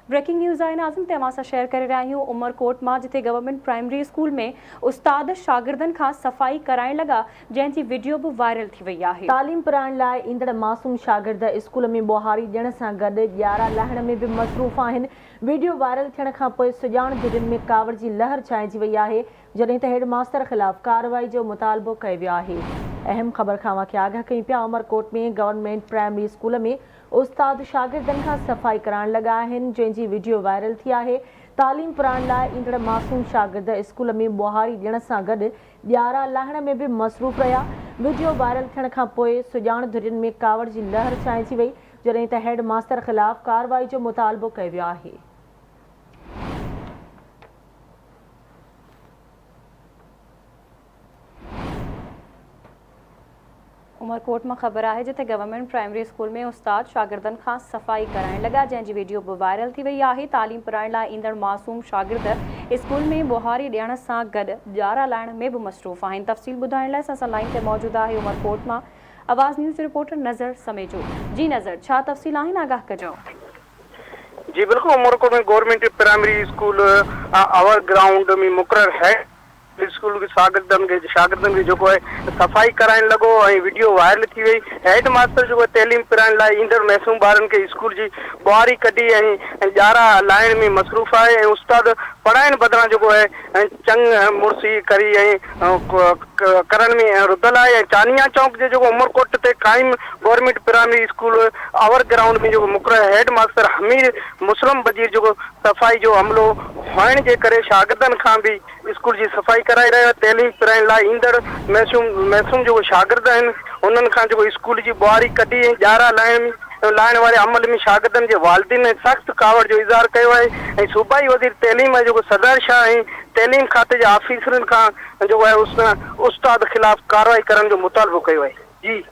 Breaking news आहे नाज़िम तव्हां सां शेयर करे रहिया आहियूं उमरकोट मां, जिथे गवर्नमेंट प्राइमरी स्कूल में उस्ताद शागिर्दनि खां सफ़ाई कराइण लॻा, जंहिंजी वीडियो बि वायरल थी वई आहे। तालीम पाराइण लाइ ईंदड़ मासूम शागिर्द स्कूल में ॿुहारी ॾियण सां गॾु ॾियारा लाहिण में बि मसरूफ़ आहिनि। वीडियो वायरल थियण खां पोइ सुजाण दिलनि में कावड़ जी लहर छाइजी वई आहे, जॾहिं त हेडमास्टर ख़िलाफ़ कार्रवाई जो मुतालबो कयो वियो आहे। अहम ख़बर खां वाक़िया आगाह कयूं पिया। उमरकोट में गवर्नमेंट प्राइमरी स्कूल में उस्ताद शागिर्दनि खां सफ़ाई कराइण लॻा आहिनि, जंहिंजी वीडियो वायरल थी आहे। तालीम पाराइण लाइ ईंदड़ मासूम शागिर्द स्कूल में ॿुहारी ॾियण सां गॾु ॾियारा लाहिण में बि मसरूफ़ रहिया। वीडियो वायरल थियण खां पोइ सुजाण धुरियुनि में कावड़ जी लहर छाइजी वई, जॾहिं त हेड मास्टर ख़िलाफ़ कार्रवाई जो मुतालबो कयो वियो आहे। उमरकोट में खबर है, जिथे गवर्नमेंट प्राइमरी स्कूल में उस्ताद शागिर्दनि खां सफ़ाई कराइण लॻा, जंहिंजी वीडियो बि वायरल थी वई आहे। तालीम पाराइण लाइ ईंदड़ मासूम शागिर्द स्कूल में ॿुहारी ॾियण सां गॾु ॾियारा लाहिण में बि मसरूफ़ आहिनि। तफ़सील ॿुधाइण लाइ असां लाइन ते मौजूदु आहे उमरकोट मां आवाज़ न्यूज़ रिपोर्टर नज़र समेजो। जी नज़र, छा तफ़सील आहिनि, आगाह कजो। जी बिल्कुल, उमरकोट में government primary school our ground में मुक़रर है। स्कूल के शागिर्दनि खे जेको आहे सफ़ाई कराइण लॻो ऐं वीडियो वायरल थी वई। हेड मास्टर जो तैलीम पाराइण लाइ ईंदड़ मासूम ॿारनि खे स्कूल जी ॿुहारी कढी ऐं ॾियारा लाहिण में मसरूफ़ आहे ऐं उस्ताद पढ़ाइण बदिरां जेको आहे चंग मुर्सी करी ऐं करण में रुधल आहे। ऐं चानिया चौक जे जेको उमरकोट ते क़ाइम government primary school our ground में जेको मुक़रर हेड मास्टर हमीर मुस्लिम बजीर जेको सफ़ाई जो अमलो हुअण जे करे शागिर्दनि खां बि स्कूल जी सफ़ाई कराई रहियो। तैलीम पाराइण लाइ ईंदड़ मासूम जेको शागिर्द आहिनि उन्हनि खां जेको स्कूल जी ॿुहारी कढी ऐं ॾियारा लाहिण वारे अमल में शागिर्दनि जे वालिदिन ने सख़्तु कावड़ जो इज़हार कयो आहे ऐं सूबाई वज़ीर तैलीम जेको सदर शाह ऐं तैलीम खाते जे ऑफिसरनि खां जेको आहे उस्ताद ख़िलाफ़ कार्रवाई करण जो मुतालबो कयो आहे। जी।